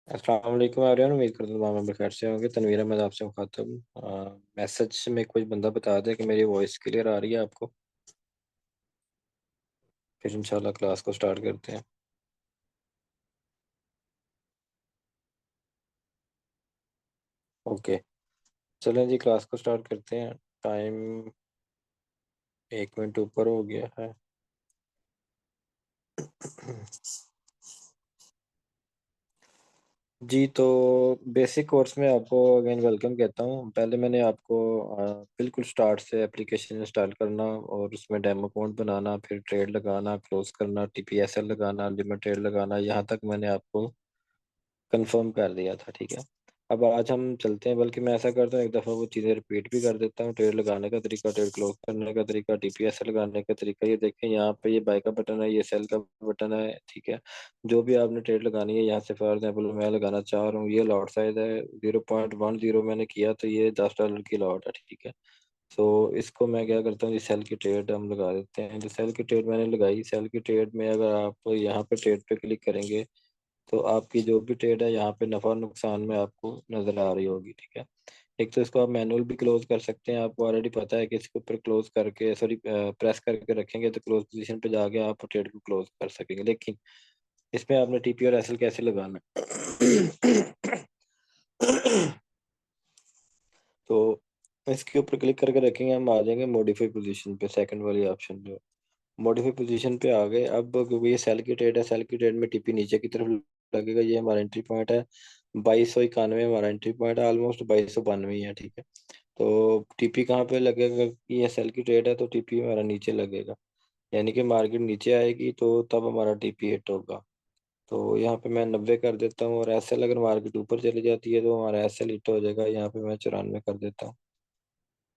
अस्सलाम वालेकुम एवरीवन। उम्मीद करता हूँ आप खैर से होंगे। तनवीर अहमद आपसे मुखातब। मैसेज में कोई बंदा बता दे कि मेरी वॉइस क्लियर आ रही है आपको, फिर इंशाल्लाह क्लास को स्टार्ट करते हैं। ओके, चलें जी क्लास को स्टार्ट करते हैं। टाइम 1 मिनट ऊपर हो गया है। जी तो बेसिक कोर्स में आपको अगेन वेलकम कहता हूँ। पहले मैंने आपको बिल्कुल स्टार्ट से एप्लीकेशन इंस्टॉल करना और उसमें डेमो अकाउंट बनाना, फिर ट्रेड लगाना, क्लोज करना, टीपीएसएल लगाना, लिमिट ट्रेड लगाना, यहाँ तक मैंने आपको कंफर्म कर दिया था। ठीक है, अब आज हम चलते हैं। बल्कि मैं ऐसा करता हूँ, एक दफ़ा वो चीज़ें रिपीट भी कर देता हूँ। ट्रेड लगाने का तरीका, ट्रेड क्लोज करने का तरीका, टीपीएस लगाने का तरीका। ये देखें, यहाँ पे ये बाय का बटन है, ये सेल का बटन है। ठीक है, जो भी आपने ट्रेड लगानी है यहाँ से, फॉर एग्जाम्पल मैं लगाना चाह रहा हूँ, ये लॉट साइज है 0.10 मैंने किया, तो ये $10 की लॉट है। ठीक है, तो इसको मैं क्या करता हूँ, ये सेल की ट्रेड हम लगा देते हैं। जो सेल की ट्रेड मैंने लगाई, सेल की ट्रेड में अगर आप यहाँ पे ट्रेड पे क्लिक करेंगे तो आपकी जो भी ट्रेड है यहाँ पे नफा नुकसान में आपको नजर आ रही होगी। ठीक है, एक तो इसको आप मैनुअल भी क्लोज कर सकते हैं। आपको ऑलरेडी पता है कि इसके ऊपर क्लोज करके, सॉरी, प्रेस करके रखेंगे तो क्लोज पोजीशन पे जाके आप ट्रेड को क्लोज कर सकेंगे। लेकिन इसमें आपने टीपी और एसएल कैसे लगाना है? तो इसके ऊपर क्लिक करके रखेंगे, हम आ जाएंगे मॉडिफाई पोजीशन पे, सेकंड वाली ऑप्शन पे। मॉडिफाई पोजीशन पे आ गए। अब क्योंकि ये सेल की ट्रेड है, सेल की ट्रेड में टीपी नीचे की तरफ लगेगा। ये हमारा एंट्री पॉइंट है 2291, हमारा एंट्री पॉइंट है, ऑलमोस्ट 2292 ही है। ठीक है, तो टीपी कहाँ पे लगेगा कि ये सेल की ट्रेड है तो टीपी हमारा नीचे लगेगा। यानी कि मार्केट नीचे आएगी तो तब हमारा टीपी हिट होगा। तो यहाँ पे मैं 90 कर देता हूँ, और एसएल अगर मार्केट ऊपर चली जाती है तो हमारा एसएल हिट हो जाएगा। यहाँ पे मैं 94 कर देता हूँ।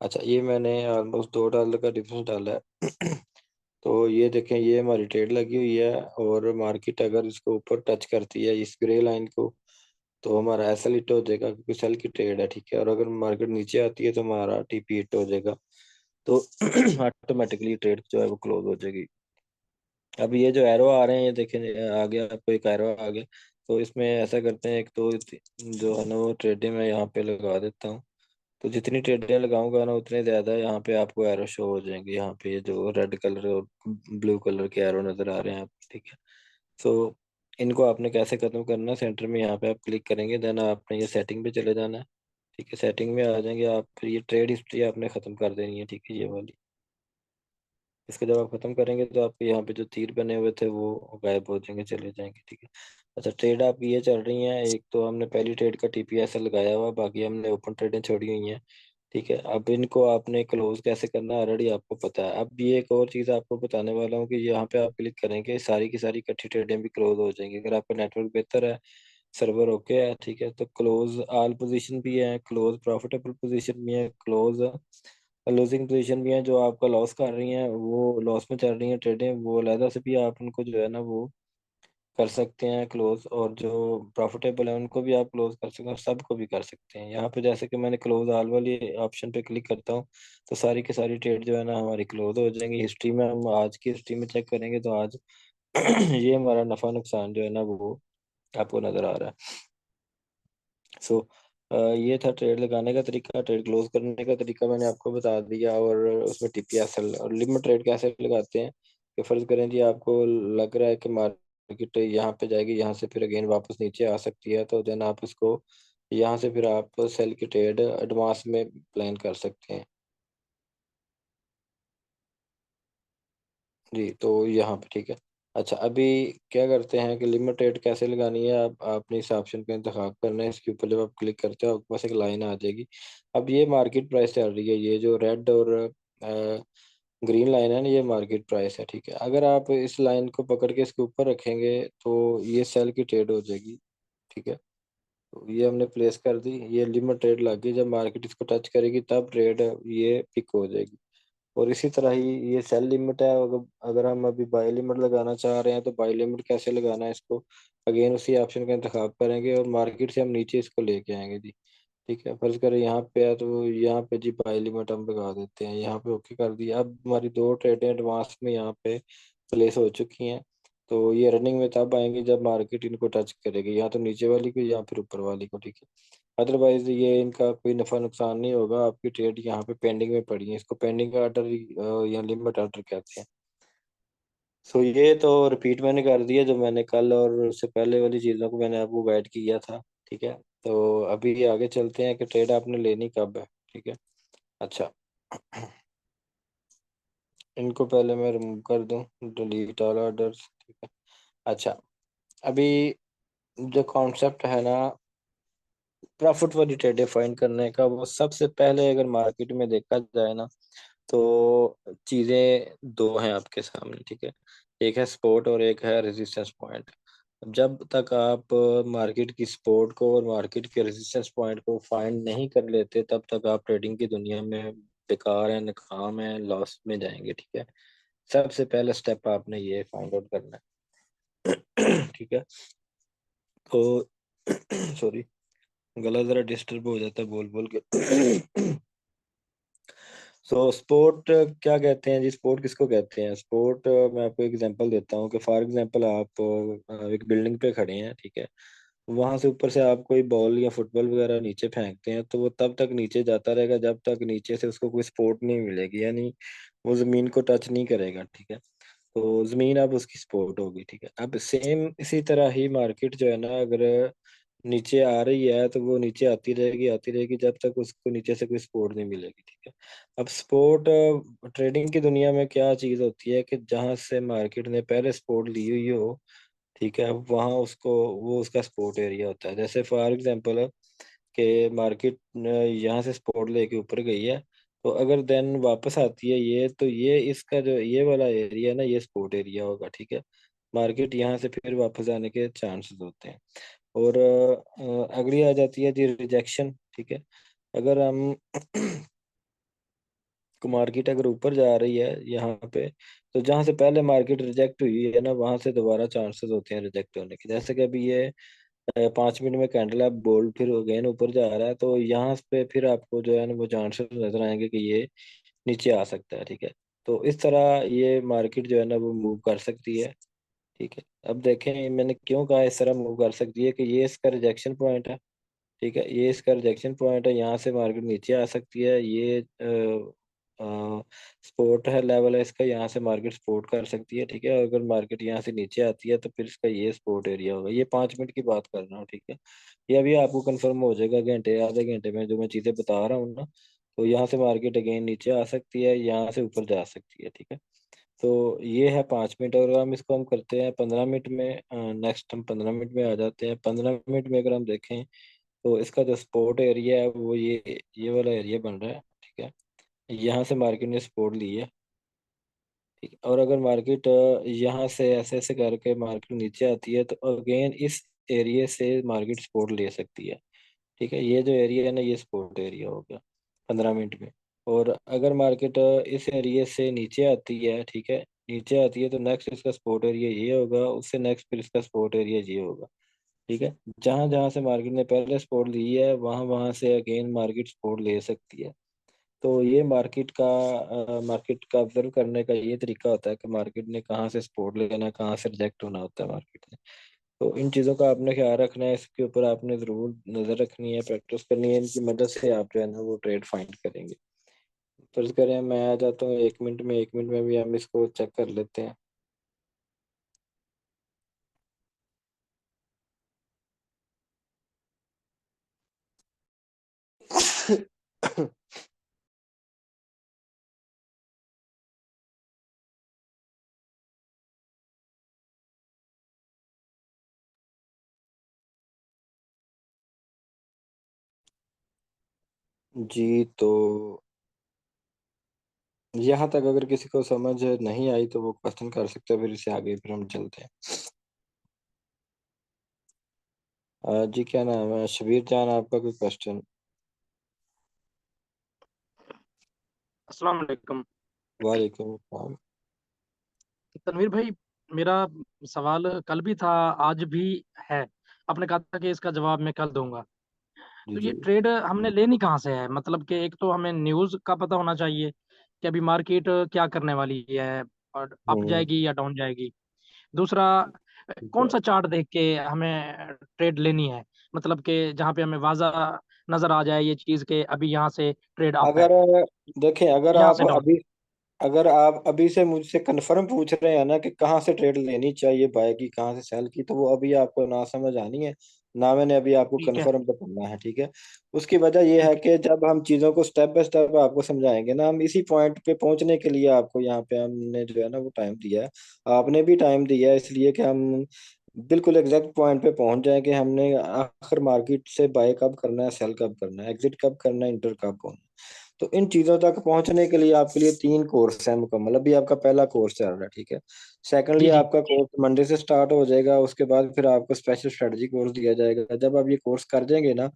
अच्छा, ये मैंने ऑलमोस्ट $2 का डिफरेंस डाला है। तो ये देखें, ये हमारी ट्रेड लगी हुई है, और मार्केट अगर इसको ऊपर टच करती है इस ग्रे लाइन को तो हमारा एसएल हिट हो जाएगा, क्योंकि सेल की ट्रेड है। ठीक है, और अगर मार्केट नीचे आती है तो हमारा टीपी हिट हो जाएगा। तो ऑटोमेटिकली ट्रेड जो है वो क्लोज हो जाएगी। अब ये जो एरो आ रहे हैं, ये देखें, आ गया आपको एक एरो आ गया। तो इसमें ऐसा करते हैं, एक तो जो है ना वो ट्रेडें मैं यहाँ पे लगा देता हूँ। तो जितनी ट्रेडें लगाऊंगा ना उतने ज्यादा यहाँ पे आपको एरो शो हो जाएंगे। यहाँ पे ये जो रेड कलर और ब्लू कलर के एरो नजर आ रहे हैं आप, ठीक है। सो इनको आपने कैसे खत्म करना है, सेंटर में यहाँ पे आप क्लिक करेंगे, देन आपने ये सेटिंग पे चले जाना है। ठीक है, सेटिंग में आ जाएंगे आप, फिर ये ट्रेड हिस्ट्री आपने खत्म कर देनी है। ठीक है, ये वाली। इसको जब आप खत्म करेंगे तो आपके यहाँ पे जो तीर बने हुए थे वो गायब हो जाएंगे, चले जाएंगे। ठीक है, अच्छा, ट्रेड आपकी ये चल रही हैं। एक तो हमने पहली ट्रेड का टीपीएस लगाया हुआ, बाकी हमने ओपन ट्रेडें छोड़ी हुई हैं। ठीक है, अब इनको आपने क्लोज कैसे करना है ऑलरेडी आपको पता है। अब ये एक और चीज़ आपको बताने वाला हूँ कि यहाँ पे आप क्लिक करेंगे, सारी की सारी इकट्ठी ट्रेडें भी क्लोज हो जाएंगी। अगर आपका नेटवर्क बेहतर है, सर्वर ओके है, ठीक है, तो क्लोज ऑल पोजीशन भी है, क्लोज प्रॉफिटेबल पोजीशन भी है, क्लोज लूजिंग पोजीशन भी है। जो आपका लॉस कर रही हैं, वो लॉस में चल रही हैं ट्रेडें, वो अलहदा से भी आप उनको जो है ना वो कर सकते हैं क्लोज। और जो प्रॉफिटेबल है उनको भी आप क्लोज कर सकते हैं, सबको भी कर सकते हैं। यहाँ पे जैसे कि मैंने क्लोज ऑल वाली ऑप्शन पे क्लिक करता हूँ तो सारी की सारी ट्रेड जो है ना हमारी क्लोज हो जाएंगी। हिस्ट्री में हम आज की हिस्ट्री में चेक करेंगे तो आज ये हमारा नफा नुकसान जो है ना वो आपको नजर आ रहा है। सो ये था ट्रेड लगाने का तरीका। ट्रेड क्लोज करने का तरीका मैंने आपको बता दिया, और उसमें टीपीएसएल और लिमिट ट्रेड कैसे लगाते हैं। कि फर्ज करें जी आपको लग रहा है कि मार्केट यहाँ पे जाएगी, यहाँ से फिर अगेन वापस नीचे आ सकती है, तो देन आप इसको यहाँ से फिर आप सेल की ट्रेड एडवांस में प्लान कर सकते हैं। जी, तो यहाँ पे ठीक है। अच्छा, अभी क्या करते हैं कि लिमिट रेट कैसे लगानी है, आप अपने इस ऑप्शन का इंतखाब करना है। इसके ऊपर जब आप क्लिक करते हो आपके पास एक लाइन आ जाएगी। अब ये मार्केट प्राइस चल रही है, ये जो रेड और ग्रीन लाइन है ना, ये मार्केट प्राइस है। ठीक है, अगर आप इस लाइन को पकड़ के इसके ऊपर रखेंगे तो ये सेल की ट्रेड हो जाएगी। ठीक है, तो ये हमने प्लेस कर दी, ये लिमिट ट्रेड लग गई। जब मार्केट इसको टच करेगी तब ट्रेड ये पिक हो जाएगी। और इसी तरह ही ये सेल लिमिट है। अगर अगर हम अभी बाय लिमिट लगाना चाह रहे हैं तो बाय लिमिट कैसे लगाना है, इसको अगेन उसी ऑप्शन का इंतखाब करेंगे और मार्केट से हम नीचे इसको लेके आएंगे जी। ठीक है, फर्ज करें यहाँ पे है तो यहाँ पे जी बाय लिमिट हम लगा देते हैं, यहाँ पे ओके कर दिया। अब हमारी दो ट्रेडें एडवांस में यहाँ पे प्लेस हो चुकी हैं। तो ये रनिंग में तब आएंगे जब मार्केट इनको टच करेगी, या तो नीचे वाली को या फिर ऊपर वाली को, ठीक है। अदरवाइज ये इनका कोई नफा नुकसान नहीं होगा, आपकी ट्रेड यहाँ पे पेंडिंग में पड़ी है, इसको पेंडिंग ऑर्डर या लिमिट ऑर्डर कहते हैं। सो ये तो रिपीट मैंने कर दिया जो मैंने कल और उससे पहले वाली चीज़ों को मैंने आपको गाइड किया था, ठीक है। तो अभी आगे चलते हैं कि ट्रेड आपने लेनी कब है, ठीक है। अच्छा, इनको पहले मैं रिमूव कर दूं, डिलीट ऑल ऑर्डर्स, ठीक है। अच्छा, अभी जो कॉन्सेप्ट है ना प्रॉफिट वाली ट्रेड डिफाइन करने का, वो सबसे पहले अगर मार्केट में देखा जाए ना, तो चीजें दो हैं आपके सामने, ठीक है। एक है सपोर्ट और एक है रेजिस्टेंस पॉइंट। जब तक आप मार्केट की सपोर्ट को और मार्केट के रेजिस्टेंस पॉइंट को फाइंड नहीं कर लेते, तब तक आप ट्रेडिंग की दुनिया में बेकार है, नाकाम है, लॉस में जाएंगे, ठीक है। सबसे पहला स्टेप आपने ये फाइंड आउट करना है ठीक है। तो सॉरी, गला जरा डिस्टर्ब हो जाता है बोल बोल के स्पोर्ट क्या कहते हैं जी, स्पोर्ट किसको कहते हैं? स्पोर्ट मैं आपको एग्जांपल देता हूँ कि फॉर एग्जांपल आप एक बिल्डिंग पे खड़े हैं, ठीक है। वहां से ऊपर से आप कोई बॉल या फुटबॉल वगैरह नीचे फेंकते हैं, तो वो तब तक नीचे जाता रहेगा जब तक नीचे से उसको कोई सपोर्ट नहीं मिलेगी, यानी वो जमीन को टच नहीं करेगा, ठीक है। तो जमीन अब उसकी सपोर्ट होगी, ठीक है। अब सेम इसी तरह ही मार्केट जो है ना, अगर नीचे आ रही है तो वो नीचे आती रहेगी जब तक उसको नीचे से कोई सपोर्ट नहीं मिलेगी, ठीक है। अब सपोर्ट ट्रेडिंग की दुनिया में क्या चीज होती है कि जहां से मार्केट ने पहले सपोर्ट ली हुई हो, ठीक है, वहां उसको वो उसका सपोर्ट एरिया होता है। जैसे फॉर एग्जांपल कि मार्केट यहाँ से सपोर्ट लेके ऊपर गई है, तो अगर देन वापस आती है ये, तो ये इसका जो ये वाला एरिया है ना, ये सपोर्ट एरिया होगा, ठीक है। मार्केट यहाँ से फिर वापस आने के चांसेस होते हैं। और अगली आ जाती है जी रिजेक्शन, ठीक है। अगर हम को मार्केट अगर ऊपर जा रही है यहाँ पे, तो जहाँ से पहले मार्केट रिजेक्ट हुई है ना, वहां से दोबारा चांसेस होते हैं रिजेक्ट होने के। जैसे कि अभी ये 5 मिनट में कैंडल अप बोल्ड फिर अगेन ऊपर जा रहा है, तो यहाँ पे फिर आपको जो है ना वो चांसेस नजर आएंगे कि ये नीचे आ सकता है, ठीक है। तो इस तरह ये मार्केट जो है ना वो मूव कर सकती है, ठीक है। अब देखें मैंने क्यों कहा इस तरह मूव कर सकती है, कि ये इसका रिजेक्शन पॉइंट है, ठीक है। ये इसका रिजेक्शन पॉइंट है, यहाँ से मार्केट नीचे आ सकती है, ये सपोर्ट है, लेवल है इसका, यहाँ से मार्केट सपोर्ट कर सकती है, ठीक है। और अगर मार्केट यहाँ से नीचे आती है तो फिर इसका ये सपोर्ट एरिया होगा। ये 5 मिनट की बात कर रहा हूँ, ठीक है। ये अभी आपको कंफर्म हो जाएगा घंटे आधे घंटे में जो मैं चीज़ें बता रहा हूँ ना। तो यहाँ से मार्केट अगेन नीचे आ सकती है, यहाँ से ऊपर जा सकती है, ठीक है। तो ये है 5 मिनट, और हम इसको हम करते हैं 15 मिनट में। नेक्स्ट हम 15 मिनट में आ जाते हैं। 15 मिनट में अगर हम देखें, तो इसका जो सपोर्ट एरिया है वो ये वाला एरिया बन रहा है, ठीक है। यहाँ से मार्केट ने सपोर्ट ली है, ठीक है। और अगर मार्केट यहाँ से ऐसे ऐसे करके मार्केट नीचे आती है, तो अगेन इस एरिया से मार्केट सपोर्ट ले सकती है, ठीक है। ये जो एरिया है ना, ये सपोर्ट एरिया हो गया 15 मिनट में। और अगर मार्केट इस एरिया से नीचे आती है, ठीक है, नीचे आती है, तो नेक्स्ट इसका सपोर्ट एरिया ये होगा, उससे नेक्स्ट फिर इसका सपोर्ट एरिया ये होगा, ठीक है। जहां जहां से मार्केट ने पहले सपोर्ट ली है, वहां वहां से अगेन मार्केट सपोर्ट ले सकती है। तो ये मार्केट का ऑब्जर्व करने का ये तरीका होता है कि मार्केट ने कहाँ से सपोर्ट लेना है, कहाँ से रिजेक्ट होना होता है मार्केट ने। तो इन चीज़ों का आपने ख्याल रखना है, इसके ऊपर आपने ज़रूर नज़र रखनी है, प्रैक्टिस करनी है, इनकी मदद से आप जो है ना वो ट्रेड फाइंड करेंगे। फर्ज करें मैं आ जाता हूँ 1 मिनट में, 1 मिनट में भी हम इसको चेक कर लेते हैं जी, तो यहाँ तक अगर किसी को समझ नहीं आई तो वो क्वेश्चन कर सकते हैं, फिर इससे आगे फिर हम चलते हैं। जी क्या नाम है, शबीर जान, आपका कोई क्वेश्चन? अस्सलाम वालेकुम। वालेकुम अस्सलाम। तनवीर भाई, मेरा सवाल कल भी था, आज भी है। आपने कहा था कि इसका जवाब मैं कल दूंगा। जी तो जी। ये ट्रेड हमने लेनी कहाँ से है? मतलब कि एक तो हमें न्यूज़ का पता होना चाहिए कि अभी मार्केट क्या करने वाली है, और अप हम्म जाएगी या डाउन जाएगी। दूसरा, ठीक कौन है। सा चार्ट देख के हमें ट्रेड लेनी है, मतलब कि जहाँ पे हमें वाज़ा नजर आ जाए ये चीज के अभी यहाँ से ट्रेड अप है, अगर देखें, यहाँ से डाउन। अगर आप अभी से मुझसे कंफर्म पूछ रहे हैं ना कि कहाँ से ट्रेड लेनी चाहिए, बाय की कहाँ से सेल की, तो वो अभी आपको ना समझ आनी है, ना मैंने अभी आपको ठीक है। कंफर्म बताना है, ठीक है। उसकी वजह यह है ठीक है। कि जब हम चीज़ों को स्टेप बाय स्टेप आपको समझाएंगे ना, हम इसी पॉइंट पे पहुंचने के लिए आपको यहाँ पे हमने जो है ना वो टाइम दिया है, आपने भी टाइम दिया है, इसलिए कि हम बिल्कुल एग्जैक्ट पॉइंट पे पहुंच जाए कि हमने आखिर मार्केट से बाय कब करना है, सेल कब करना है, एग्जिट कब करना है, इंटर कब होना है। तो इन चीजों तक पहुंचने के लिए आपके लिए 3 कोर्स है मुकम्मल। अभी आपका पहला कोर्स चल रहा है, ठीक है। सेकेंडली जी जी। आपका कोर्स मंडे से स्टार्ट हो जाएगा, उसके बाद फिर आपको स्पेशल स्ट्रेटजी कोर्स दिया जाएगा। जब आप ये कोर्स कर देंगे ना,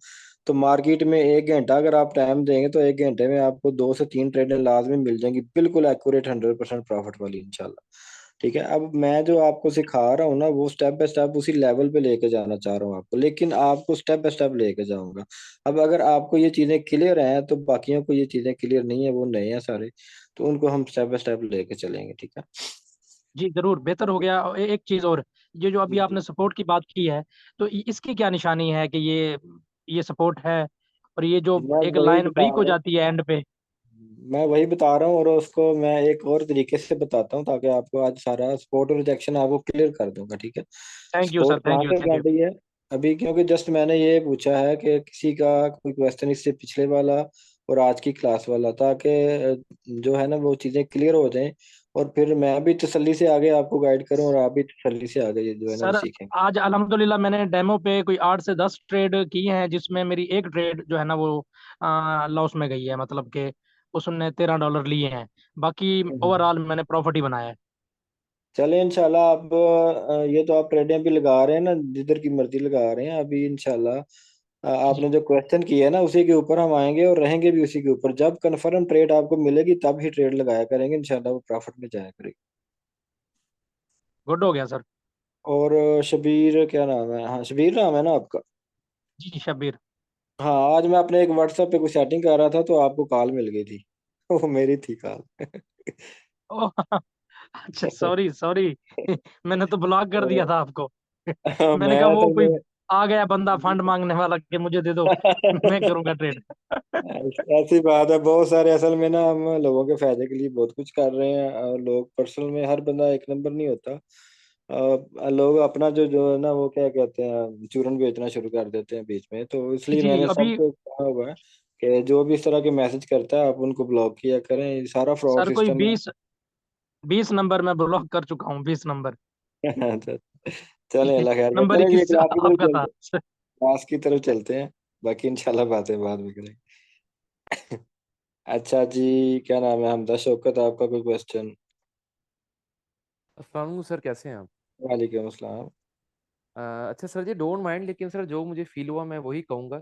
तो मार्केट में 1 घंटा अगर आप टाइम देंगे तो 1 घंटे में आपको 2 से 3 ट्रेडें लाजमी मिल जाएंगी, बिल्कुल एक्यूरेट 100% प्रॉफिट वाली, इंशाल्लाह। ठीक है। अब मैं जो आपको सिखा रहा हूँ ना, वो स्टेप बाय स्टेप उसी लेवल पे लेके जाना चाह रहा हूँ आपको, लेकिन आपको स्टेप बाय स्टेप लेके जाऊंगा। अब अगर आपको ये चीजें क्लियर हैं तो बाकियों को ये चीजें क्लियर नहीं है, वो नए हैं सारे, तो उनको हम स्टेप बाय स्टेप लेके चलेंगे, ठीक है। जी जरूर, बेहतर हो गया। और एक चीज और, ये जो अभी जी। आपने सपोर्ट की बात की है, तो इसकी क्या निशानी है कि ये सपोर्ट है, और ये जो मैं एक वही लाइन बता ब्रेक हो रहा हूँ जाती है एंड पे। और उसको मैं एक और तरीके से बताता हूँ, ताकि आपको आज सारा सपोर्ट और रिजेक्शन आपको क्लियर कर दूंगा, ठीक है। थैंक यू सपोर्ट सर, कहाँ थैंक यू, पे थैंक यू। कर रही है अभी, क्योंकि जस्ट मैंने ये पूछा है कि किसी का कोई क्वेश्चन इससे पिछले वाला और आज की क्लास वाला, ताकि जो है ना वो चीज़ें क्लियर हो जाएं, और फिर मैं भी तसल्ली से आगे आपको गाइड करूं और आप भी तसल्ली से आगे ये जो है ना वो सर सीखेंगे। आज अल्हम्दुलिल्लाह मैंने डेमो पे कोई 8 से 10 ट्रेड की हैं, जिसमें मेरी एक ट्रेड जो है ना वो लॉस में गई है, मतलब कि उसने $13 लिए हैं। बाकी हम्म। ओवरऑल मैंने प्रॉफिट ही बनाया है। चले इंशाल्लाह। अब ये तो आप ट्रेडें भी लगा रहे हैं ना, जिधर की मर्जी लगा रहे हैं, अभी इंशाल्लाह जी। आपने जो क्वेश्चन किया है ना उसी के ऊपर हम आएंगे और रहेंगे भी उसी के ऊपर। जब कंफर्म ट्रेड आपको मिलेगी तब ही ट्रेड लगाया करेंगे, इंशाल्लाह वो प्रॉफिट में जाया करेगी। गुड हो गया सर। और शबीर क्या नाम है, हाँ शबीर नाम है ना आपका। जी शब्बीर। हाँ, आज मैं अपने एक व्हाट्सएप पे कुछ सेटिंग कर रहा था तो आपको कॉल मिल गई थी। वो मेरी थी कॉल। ओह अच्छा, सॉरी सॉरी मैंने तो ब्लॉक कर दिया तो था आपको मैंने मैं कहा वो असल कोई में आ गया बंदा फंड मांगने वाला कि मुझे दे दो मैं करूंगा ट्रेड ऐसी बात है, बहुत सारे असल में ना हम लोगों के फायदे के लिए बहुत कुछ कर रहे हैं, और लोग पर्सनल में हर बंदा एक नंबर नहीं होता। लोग अपना जो जो है ना वो क्या कहते हैं, चूरन बेचना शुरू कर देते हैं बीच में, तो जी इसलिए जी। मैंने अभी सबको कहा हुआ है कि जो भी इस तरह के मैसेज करता है आप उनको ब्लॉक किया करें, ये सारा फ्रॉड सर कोई सिस्टम है। 20 नंबर मैं ब्लॉक कर चुका हूँ, 20 नंबर अच्छा, चले अल्लाह खैर करे। नंबर चले ये 21 क्लास की तरफ आपका था चलते, क्लास की तरफ चलते हैं, बाकी इंशाल्लाह बातें बाद में करेंगे। अच्छा जी, क्या नाम है, हमदा शौकत, आपका कोई क्वेश्चन? अस्सलाम वालेकुम सर, कैसे हैं आप? वालेकुम अस्सलाम। अच्छा सर जी, डोंट माइंड, लेकिन सर जो मुझे फील हुआ मैं वही कहूँगा।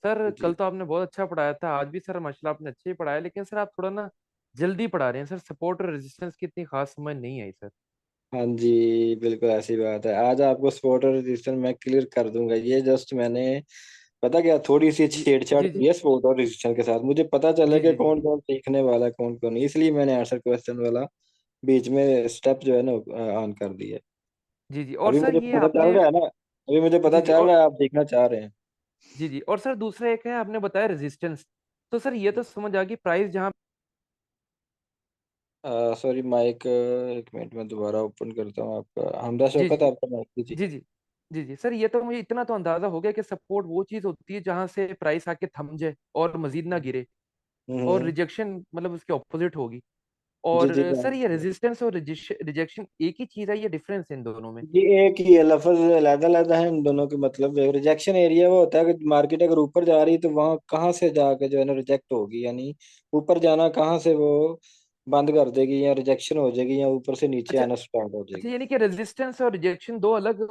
सर जी। कल तो आपने बहुत अच्छा पढ़ाया था, आज भी सर माशाल्लाह आपने अच्छे ही पढ़ाया, लेकिन सर आप थोड़ा ना जल्दी पढ़ा रहे हैं सर। सपोर्ट और रेजिस्टेंस की इतनी खास समझ नहीं आई सर। हाँ जी, बिल्कुल ऐसी बात है। आज आपको स्पॉट और रजिस्टर मैं क्लियर कर दूंगा। ये जस्ट मैंने पता क्या थोड़ी सी जी छेड़छाड़ जी जी की है स्पॉट और रजिस्टर के साथ, मुझे पता चले जी कि जी जी कौन कौन सीखने वाला है कौन कौन नहीं, इसलिए मैंने आंसर क्वेश्चन वाला बीच में स्टेप जो है ना ऑन कर दिया। जी जी। और अभी सर मुझे ये पता चल आपने, रहा है ना, अभी मुझे पता जी जी, चल और रहा है आप सीखना चाह रहे हैं। जी जी, और सर दूसरा एक है, आपने बताया रेजिस्टेंस। तो सर ये तो समझ आ गई प्राइस जहाँ, सॉरी माइक, एक मिनट में दोबारा ओपन करता हूँ आपका, हमदा जी शौकत जी आपका माइक जी। जी जी जी जी। सर ये तो मुझे इतना तो अंदाजा हो गया कि सपोर्ट वो चीज होती है जहां से प्राइस आके थम जाए और मजीद ना गिरे, और हम्म। रिजेक्शन मतलब उसके ऑपोजिट होगी। जी और जी। सर ये रेजिस्टेंस और रिजेक्शन एक ही चीज है, ये डिफरेंस है इन दोनों में? ये एक ही है, लफ्ज अलग अलग है इन दोनों के। मतलब रिजेक्शन एरिया वो होता है कि मार्केट अगर ऊपर जा रही है तो वहां कहाँ से जाके जो है ना रिजेक्ट होगी, यानी ऊपर जाना कहाँ से वो बंद कर देगी या रिजेक्शन हो जाएगी, या ऊपर से नीचे अच्छा आना स्टार्ट हो अच्छा, जाएगी। यानी कि रेजिस्टेंस और रिजेक्शन दो अलग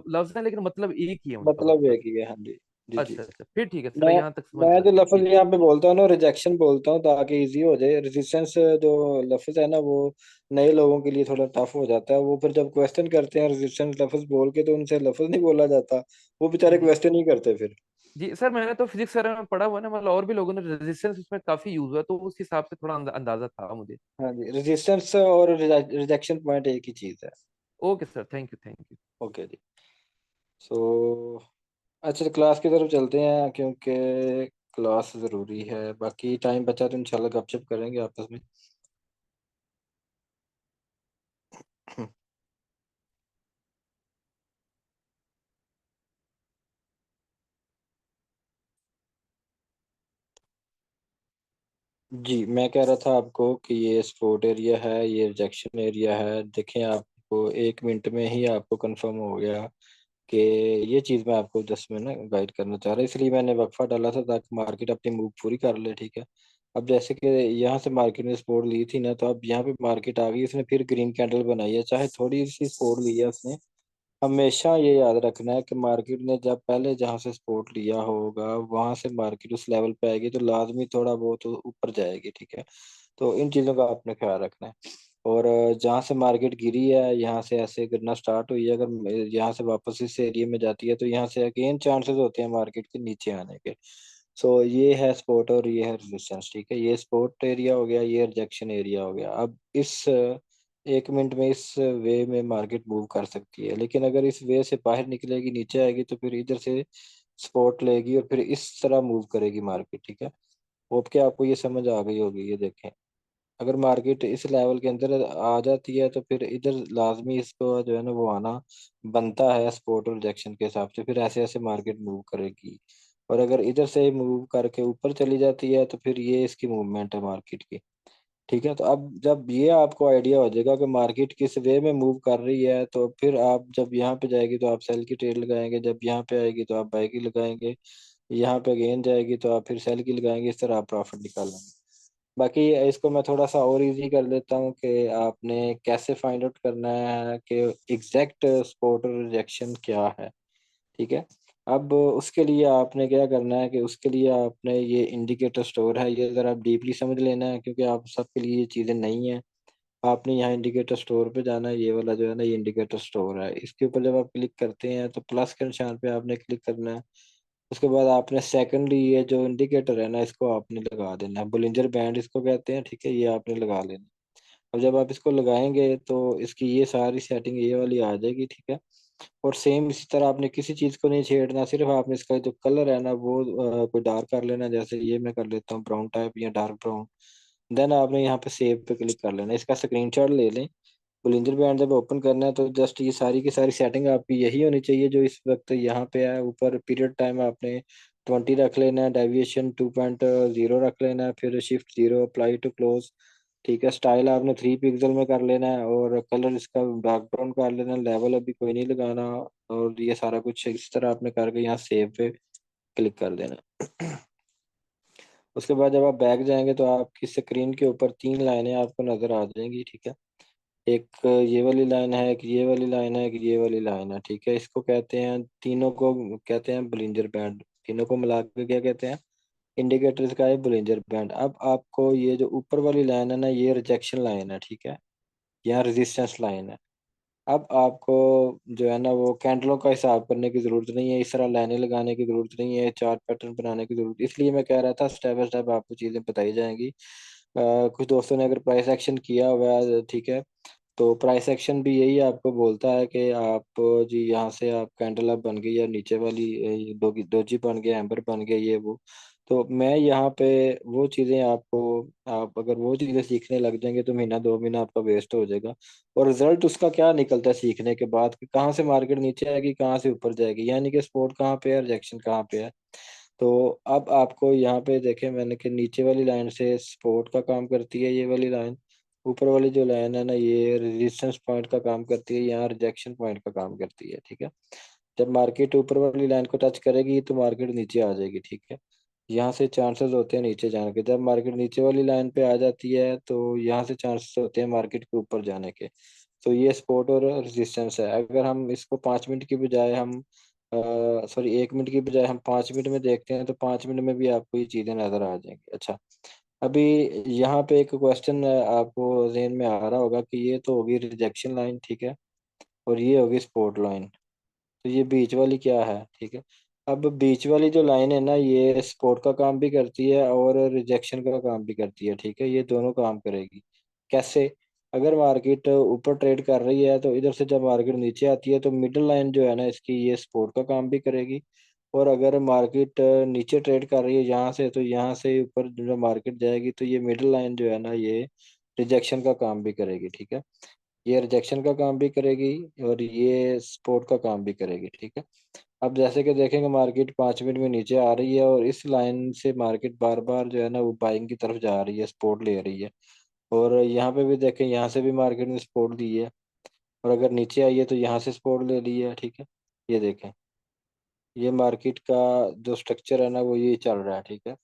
लफ्ज हैं, लेकिन मतलब एक ही है उनका मतलब मतलब। एक ही है, हाँ जी। जी जी। अच्छा अच्छा, फिर ठीक है सर, मैं यहाँ तक समझ मैं आ जो गई, लफ्ज ठीक। यहाँ पे बोलता हूँ ना रिजेक्शन बोलता हूँ ताकि इजी हो जाए। रेजिस्टेंस जो लफ्ज है ना वो नए लोगों के लिए थोड़ा टफ हो जाता है, वो फिर जब क्वेश्चन करते हैं रेजिस्टेंस लफ्ज बोल के तो उनसे लफ्ज नहीं बोला जाता, वो बेचारे जी क्वेश्चन ही करते फिर। जी सर, मैंने तो फिजिक्स सर में पढ़ा हुआ है ना, मतलब और भी लोगों ने रेजिस्टेंस उसमें काफी यूज हुआ, तो उस हिसाब से थोड़ा अंदाजा था मुझे। हाँ जी, रेजिस्टेंस और रिजेक्शन पॉइंट एक ही चीज है। Okay sir, thank you thank you. Okay जी। सो अच्छा, क्लास की तरफ चलते हैं क्योंकि क्लास ज़रूरी है। बाकी टाइम बचा तो इंशाल्लाह गपशप करेंगे आपस में। जी, मैं कह रहा था आपको कि ये स्पोर्ट एरिया है, ये रिजेक्शन एरिया है। देखें, आपको 1 मिनट में ही आपको कंफर्म हो गया कि ये चीज़ मैं आपको जस्ट में ना गाइड करना चाह रहा हूँ, इसलिए मैंने वक्फा डाला था ताकि मार्केट अपनी मूव पूरी कर ले। ठीक है। अब जैसे कि यहाँ से मार्केट ने सपोर्ट ली थी ना, तो अब यहाँ पे मार्केट आ गई, उसने फिर ग्रीन कैंडल बनाई है, चाहे थोड़ी सी सपोर्ट ली है उसने। हमेशा ये याद रखना है कि मार्केट ने जब पहले जहां से सपोर्ट लिया होगा वहां से मार्केट उस लेवल पे आएगी तो लाजमी थोड़ा बहुत ऊपर जाएगी। ठीक है। तो इन चीज़ों का आपने ख्याल रखना है। और जहाँ से मार्केट गिरी है, यहाँ से ऐसे गिरना स्टार्ट हुई है, अगर यहाँ से वापस इस एरिया में जाती है तो यहाँ से अगेन चांसेस होते हैं मार्केट के नीचे आने के। सो ये है सपोर्ट और ये है रेजिस्टेंस। ठीक है, ये सपोर्ट एरिया हो गया, ये रिजेक्शन एरिया हो गया। अब इस 1 मिनट में इस वे में मार्केट मूव कर सकती है, लेकिन अगर इस वे से बाहर निकलेगी, नीचे आएगी, तो फिर इधर से सपोर्ट लेगी और फिर इस तरह मूव करेगी मार्केट। ठीक है। होप के आपको ये समझ आ गई होगी। ये देखें, अगर मार्केट इस लेवल के अंदर आ जाती है तो फिर इधर लाजमी इसको जो है ना वो आना बनता है सपोर्ट और रिजेक्शन के हिसाब से, फिर ऐसे ऐसे मार्केट मूव करेगी। और अगर इधर से मूव करके ऊपर चली जाती है तो फिर ये इसकी मूवमेंट है मार्केट की। ठीक है। तो अब जब ये आपको आइडिया हो जाएगा कि मार्केट किस वे में मूव कर रही है, तो फिर आप जब यहाँ पे जाएगी तो आप सेल की ट्रेड लगाएंगे, जब यहाँ पे आएगी तो आप बाई की लगाएंगे, यहाँ पे अगेन जाएगी तो आप फिर सेल की लगाएंगे, इस तरह आप प्रॉफिट निकालेंगे। बाकी इसको मैं थोड़ा सा और इजी कर देता हूँ कि आपने कैसे फाइंड आउट करना है कि एग्जैक्ट सपोर्ट और रिजेक्शन क्या है। ठीक है। अब उसके लिए आपने क्या करना है कि उसके लिए आपने ये इंडिकेटर स्टोर है, ये ज़रा आप डीपली समझ लेना है क्योंकि आप सबके लिए ये चीज़ें नहीं है। आपने यहाँ इंडिकेटर स्टोर पे जाना है, ये वाला जो है ना, ये इंडिकेटर स्टोर है, इसके ऊपर जब आप क्लिक करते हैं तो प्लस के निशान पे आपने क्लिक करना है। उसके बाद आपने सेकंडली ये जो इंडिकेटर है ना, इसको आपने लगा देना है, बुलिंजर बैंड इसको कहते हैं। ठीक है, ये आपने लगा लेना। अब जब आप इसको लगाएंगे तो इसकी ये सारी सेटिंग ये वाली आ जाएगी। ठीक है। और सेम इसी तरह आपने किसी चीज को नहीं छेड़ना, सिर्फ आपने इसका जो कलर है ना वो कोई डार्क कर लेना, जैसे ये मैं कर लेता हूँ ब्राउन टाइप या डार्क ब्राउन। देन आपने यहाँ पे सेव पे क्लिक कर लेना, इसका स्क्रीनशॉट ले लें। बुलिंजर बैंड जब ओपन करना है तो जस्ट ये सारी की सारी सेटिंग आपकी यही होनी चाहिए जो इस वक्त यहाँ पे है। ऊपर पीरियड टाइम आपने 20 रख लेना है, डेविएशन 2.0 रख लेना है, फिर शिफ्ट 0, अप्लाई टू क्लोज। ठीक है। स्टाइल आपने 3 पिक्सल में कर लेना है और कलर इसका डार्क ब्राउन कर लेना है, लेवल अभी कोई नहीं लगाना। और ये सारा कुछ इस तरह आपने करके यहाँ सेव पे क्लिक कर देना। उसके बाद जब आप बैक जाएंगे तो आपकी स्क्रीन के ऊपर 3 लाइनें आपको नजर आ जाएंगी। ठीक है। एक ये वाली लाइन है, एक ये वाली लाइन है, एक ये वाली लाइन है। ठीक है। इसको कहते हैं, तीनों को कहते हैं बुलिंजर बैंड। तीनों को मिला के क्या कहते हैं? इंडिकेटर्स का है बुलिंजर बैंड। अब आपको ये जो ऊपर वाली लाइन है ना, ये रिजेक्शन लाइन है। ठीक है। यहाँ रेजिस्टेंस लाइन है। अब आपको जो है ना वो कैंडलों का हिसाब करने की जरूरत नहीं है, इस तरह लाइनें लगाने की जरूरत नहीं है, चार्ट पैटर्न बनाने की जरूरत, इसलिए मैं कह रहा था स्टेप बाय स्टेप आपको चीजें बताई जाएंगी। कुछ दोस्तों ने अगर प्राइस एक्शन किया हुआ है, ठीक है, तो प्राइस एक्शन भी यही आपको बोलता है कि आप जी यहाँ से आप कैंडल अप बन गई या नीचे वाली डोजी बन गया, एम्बर बन गया, ये वो। तो मैं यहाँ पे वो चीज़ें आपको, आप अगर वो चीज़ें सीखने लग जाएंगे तो महीना 2 महीना आपका वेस्ट हो जाएगा। और रिजल्ट उसका क्या निकलता है सीखने के बाद कि कहाँ से मार्केट नीचे आएगी, कहाँ से ऊपर जाएगी, यानी कि सपोर्ट कहाँ पे है, रिजेक्शन कहाँ पे है। तो अब आपको यहाँ पे देखें मैंने कि नीचे वाली लाइन से सपोर्ट का काम करती है ये वाली लाइन, ऊपर वाली जो लाइन है ना ये रेजिस्टेंस पॉइंट का काम करती है, यहाँ रिजेक्शन पॉइंट का काम करती है। ठीक है। जब मार्केट ऊपर वाली लाइन को टच करेगी तो मार्केट नीचे आ जाएगी। ठीक है। यहाँ से चांसेस होते हैं नीचे जाने के, जब मार्केट नीचे वाली लाइन पे आ जाती है तो यहाँ से चांसेस होते हैं मार्केट के ऊपर जाने के। तो ये सपोर्ट और रेजिस्टेंस है। अगर हम इसको 5 मिनट की बजाय हम सॉरी 1 मिनट की बजाय हम 5 मिनट में देखते हैं तो 5 मिनट में भी आपको ये चीज़ें नजर आ जाएंगी। अच्छा, अभी यहाँ पे एक क्वेश्चन आपको जहन में आ रहा होगा कि ये तो होगी रिजेक्शन लाइन, ठीक है, और ये होगी सपोर्ट लाइन, तो ये बीच वाली क्या है? ठीक है। अब बीच वाली जो लाइन है ना ये सपोर्ट का काम भी करती है और रिजेक्शन का काम भी करती है। ठीक है, ये दोनों काम करेगी। कैसे? अगर मार्केट ऊपर ट्रेड कर रही है तो इधर से जब मार्केट नीचे आती है तो मिडिल लाइन जो है ना इसकी, ये सपोर्ट का काम भी करेगी। और अगर मार्केट नीचे ट्रेड कर रही है यहाँ से, तो यहाँ से ऊपर जो मार्केट जाएगी तो ये मिडिल लाइन जो है ना ये रिजेक्शन का काम भी करेगी, ठीक है। ये रिजेक्शन का काम भी करेगी और ये सपोर्ट का काम भी करेगी, ठीक है। अब जैसे कि देखेंगे मार्केट 5 मिनट में नीचे आ रही है और इस लाइन से मार्केट बार बार जो है ना वो बाइंग की तरफ जा रही है, सपोर्ट ले रही है। और यहाँ पे भी देखें, यहाँ से भी मार्केट ने सपोर्ट दी है, और अगर नीचे आई है तो यहाँ से सपोर्ट ले ली है, ठीक है। ये देखें, ये मार्केट का जो स्ट्रक्चर है ना वो ये चल रहा है, ठीक है।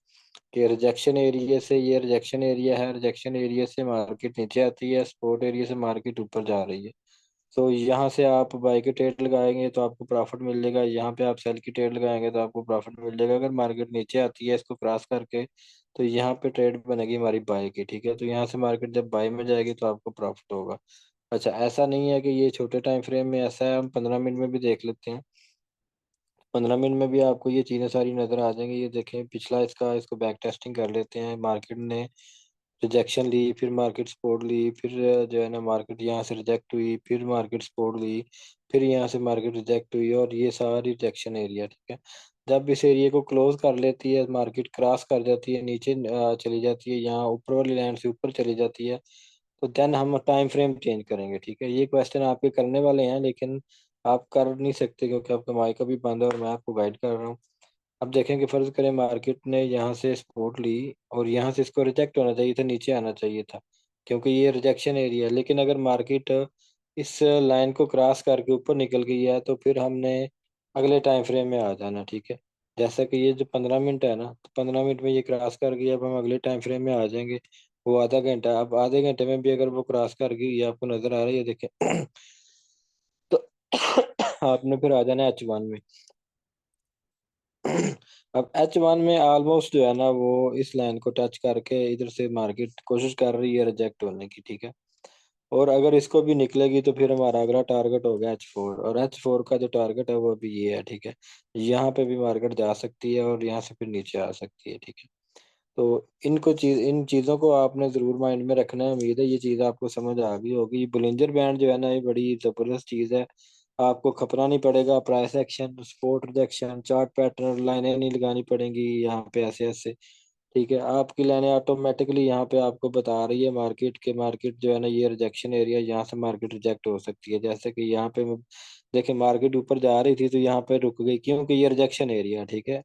कि रिजेक्शन एरिया से, ये रिजेक्शन एरिया है, रिजेक्शन एरिया से मार्केट नीचे आती है, सपोर्ट एरिया से मार्केट ऊपर जा रही है। तो यहाँ से आप बाई की ट्रेड लगाएंगे तो आपको प्रॉफिट मिलेगा, यहाँ पे आप सेल की ट्रेड लगाएंगे तो आपको प्रॉफिट मिलेगा। अगर मार्केट नीचे आती है इसको क्रॉस करके, तो यहाँ पे ट्रेड बनेगी हमारी बाई की, ठीक है। तो यहाँ से मार्केट जब बाई में जाएगी तो आपको प्रॉफिट होगा। अच्छा, ऐसा नहीं है कि ये छोटे टाइम फ्रेम में ऐसा है, हम 15 मिनट में भी देख लेते हैं। 15 मिनट में भी आपको ये चीज़ें सारी नज़र आ जाएंगी। ये देखें पिछला इसको बैक टेस्टिंग कर लेते हैं। मार्केट ने रिजेक्शन ली, फिर मार्केट सपोर्ट ली, फिर जो है ना मार्केट यहाँ से रिजेक्ट हुई, फिर मार्केट सपोर्ट ली, फिर यहाँ से मार्केट रिजेक्ट हुई, और ये सारी रिजेक्शन एरिया, ठीक है। जब इस एरिया को क्लोज कर लेती है, मार्केट क्रॉस कर जाती है, नीचे चली जाती है, यहाँ ऊपर वाली लाइन से ऊपर चली जाती है, तो देन हम टाइम फ्रेम चेंज करेंगे, ठीक है। ये क्वेश्चन आपके करने वाले हैं लेकिन आप कर नहीं सकते क्योंकि आपका माइक अभी बंद है और मैं आपको गाइड कर रहा हूँ। अब देखें कि फर्ज करें मार्केट ने यहाँ से सपोर्ट ली और यहाँ से इसको रिजेक्ट होना चाहिए था, नीचे आना चाहिए था, क्योंकि ये रिजेक्शन एरिया है। लेकिन अगर मार्केट इस लाइन को क्रॉस करके ऊपर निकल गई है तो फिर हमने अगले टाइम फ्रेम में आ जाना, ठीक है। जैसा कि ये जो 15 मिनट है ना, तो 15 मिनट में ये क्रॉस कर गई, अब हम अगले टाइम फ्रेम में आ जाएंगे। वो आधा घंटा, अब आधे घंटे में भी अगर वो क्रॉस कर गई, ये आपको नजर आ रही है, देखें। तो आपने फिर आ जाना H1 में। अब H1 में ऑलमोस्ट जो है ना वो इस लाइन को टच करके इधर से मार्केट कोशिश कर रही है रिजेक्ट होने की, ठीक है। और अगर इसको भी निकलेगी तो फिर हमारा अगला टारगेट होगा H4, और H4 का जो टारगेट है वो भी ये है, ठीक है। यहाँ पे भी मार्केट जा सकती है और यहाँ से फिर नीचे आ सकती है, ठीक है। तो इन चीज़ों को आपने ज़रूर माइंड में रखना है। उम्मीद है ये चीज़ आपको समझ आ गई होगी। बुलिंजर बैंड जो है ना ये बड़ी ज़बरदस्त चीज़ है, आपको खपना नहीं पड़ेगा। Price action, support, rejection, chart pattern, लाइनें नहीं लगानी पड़ेंगी यहाँ पे ऐसे ऐसे, ठीक है। आपकी लाइनें ऑटोमेटिकली यहाँ पे आपको बता रही है मार्केट के, मार्केट जो है ना ये रिजेक्शन एरिया, यहाँ से मार्केट रिजेक्ट हो सकती है। जैसे कि यहाँ पे देखिए मार्केट ऊपर जा रही थी तो यहाँ पे रुक गई, क्योंकि ये रिजेक्शन एरिया, ठीक है।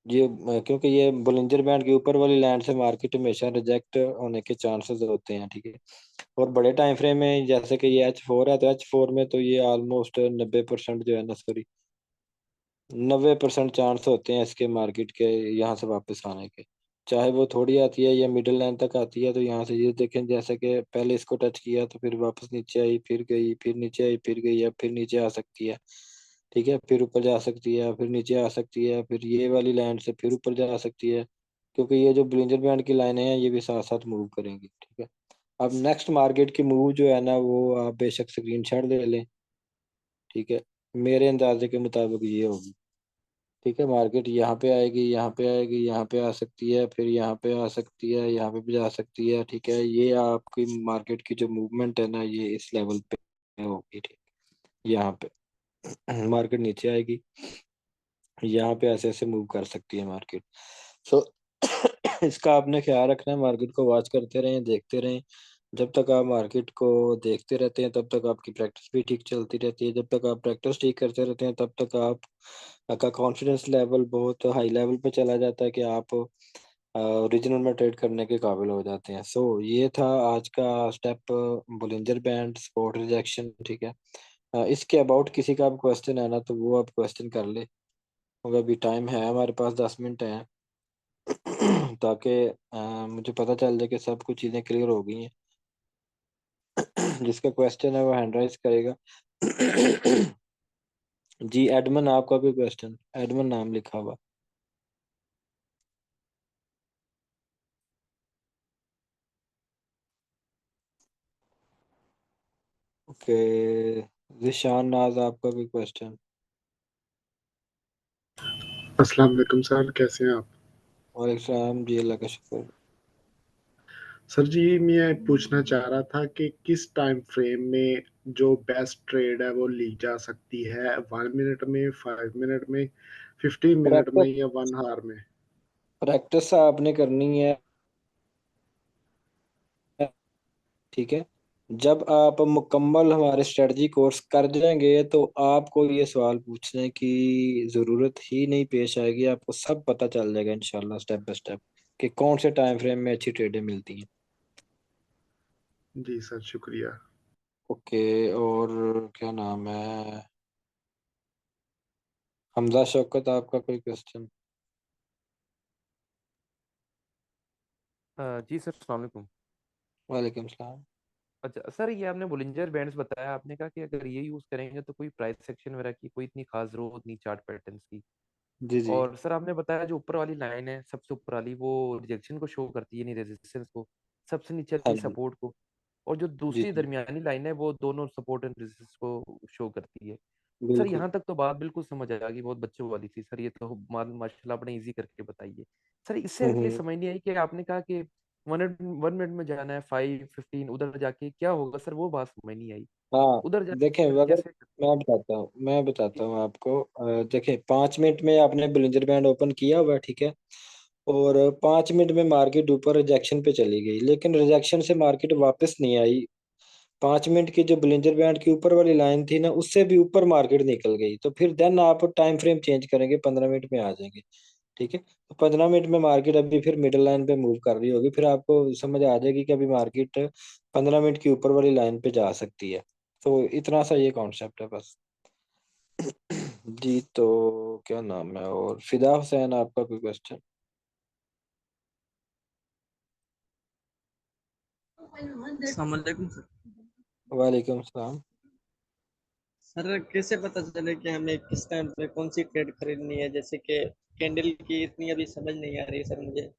ये क्योंकि ये बुलिंजर बैंड के ऊपर वाली लाइन से मार्केट हमेशा रिजेक्ट होने के चांसेस होते हैं, ठीक है। और बड़े टाइम फ्रेम में जैसे कि ये H4 है, तो H4 में तो ये ऑलमोस्ट 90% जो है ना, सॉरी, 90% चांस होते हैं इसके मार्केट के यहाँ से वापस आने के। चाहे वो थोड़ी आती है या मिडिल लाइन तक आती है, तो यहाँ से ये देखें जैसे कि पहले इसको टच किया तो फिर वापस नीचे आई, फिर गई, फिर नीचे आई, फिर गई, अब फिर नीचे आ सकती है, ठीक है। फिर ऊपर जा सकती है, फिर नीचे आ सकती है, फिर ये वाली लाइन से फिर ऊपर जा सकती है, क्योंकि ये जो ब्लिंजर बैंड की लाइनें हैं ये भी साथ साथ मूव करेंगी, ठीक है। अब नेक्स्ट मार्केट की मूव जो है ना वो आप बेशक स्क्रीनशॉट ले लें, ठीक है। मेरे अंदाजे के मुताबिक ये होगी, ठीक है। मार्केट यहाँ पे आएगी, यहाँ पे आएगी, यहाँ पे आ सकती है, फिर यहाँ पे आ सकती है, यहाँ पे भी जा सकती है, ठीक है। ये आपकी मार्केट की जो मूवमेंट है ना ये इस लेवल पे होगी, ठीक है। यहाँ पे मार्केट नीचे आएगी, यहाँ पे ऐसे ऐसे मूव कर सकती है मार्केट। सो इसका आपने ख्याल रखना है, मार्केट को वॉच करते रहें, देखते रहें। जब तक आप मार्केट को देखते रहते हैं तब तक आपकी प्रैक्टिस भी ठीक चलती रहती है। जब तक आप प्रैक्टिस ठीक करते रहते हैं तब तक आप का कॉन्फिडेंस लेवल बहुत हाई लेवल पे चला जाता है कि आप ओरिजिनल में ट्रेड करने के काबिल हो जाते हैं। सो ये था आज का step, Bollinger band, support, rejection, ठीक है। इसके अबाउट किसी का अब क्वेश्चन है ना तो वो आप क्वेश्चन कर ले, क्योंकि अभी टाइम है हमारे पास, 10 मिनट है। ताकि मुझे पता चल जाए कि सब कुछ चीज़ें क्लियर हो गई हैं। जिसका क्वेश्चन है वो हैंड राइज करेगा। जी एडमन, आपका कोई क्वेश्चन? एडमन नाम लिखा हुआ। ओके, जिशान नाज, आपका कोई क्वेश्चन? अस्सलाम वालेकुम सर, कैसे हैं आप? वालेकुम सलाम जी, अल्लाह का शुक्र। सर जी, मैं पूछना चाह रहा था कि किस टाइम फ्रेम में जो बेस्ट ट्रेड है वो ली जा सकती है, 1 मिनट में, 5 मिनट में, 15 मिनट में प्रैक्टिस या 1 आवर में? प्रैक्टिस आपने करनी है, ठीक है। जब आप मुकम्मल हमारे स्ट्रेटजी कोर्स कर जाएंगे तो आपको ये सवाल पूछने की ज़रूरत ही नहीं पेश आएगी, आपको सब पता चल जाएगा इंशाल्लाह स्टेप बाय स्टेप कि कौन से टाइम फ्रेम में अच्छी ट्रेडें मिलती हैं। जी सर, शुक्रिया। ओके, और क्या नाम है, हमजा शौकत, आपका कोई क्वेश्चन? जी सर, अस्सलाम वालेकुम। वालेकुम सलाम। अच्छा सर, ये आपने बोलिंजर बैंड्स बताया, आपने कहा कि अगर ये यूज करेंगे तो कोई प्राइस सेक्शन वगैरह की कोई इतनी खास जरूरत नहीं चार्ट पैटर्न्स की। जी जी। और सर आपने बताया जो ऊपर वाली लाइन है सबसे ऊपर वाली, वो रिजेक्शन को शो करती है, नहीं रेजिस्टेंस को। सबसे नीचे हाँ वाली जी। सपोर्ट को। और जो जी दूसरी जी। दरमियानी लाइन है वो दोनों सपोर्ट एंड रेजिस्टेंस को शो करती है। सर बिल्कुल। यहाँ तक तो बात बिल्कुल समझ आ गई, बहुत बच्चों वाली थी सर, ये तो माशाल्लाह आपने इजी करके बताइए। सर इससे अगली हम्म। समझ नहीं आई कि आपने कहा कि 1 मिनट में जाना है, 5, 15 उधर जाके क्या होगा सर, वो बात समझ नहीं आई। हाँ, उधर जाके देखें, सर अगर कैसे करते मैं हैं? बताता हूँ आपको, देखें, 5 मिनट में आपने बिलिंजर बैंड ओपन किया हुआ है, ठीक है। और 5 मिनट में मार्केट ऊपर रिजेक्शन पे चली गई, लेकिन रिजेक्शन से मार्केट वापस नहीं आई। 5 मिनट की जो बिलिंजर बैंड की ऊपर वाली लाइन थी ना, उससे भी ऊपर मार्केट निकल गई, तो फिर देन आप टाइम फ्रेम चेंज करेंगे, 15 मिनट में आ जाएंगे, ठीक है। तो 15 मिनट में मार्केट अभी फिर मिडिल लाइन पे मूव कर रही होगी, फिर आपको समझ आ जाएगी कि अभी मार्केट 15 मिनट की ऊपर वाली लाइन पे जा सकती है। तो इतना सा ये कॉन्सेप्ट है बस। जी, तो क्या नाम है, और फिदा हुसैन, आपका कोई क्वेश्चन? अस्सलाम वालेकुम सर। वालेकुम सलाम। सर कैसे पता चले कि हमें किस टाइम पे कौन सी ट्रेड खरीदनी है, जैसे कि कैंडल की इतनी अभी समझ नहीं आ रही सर मुझे।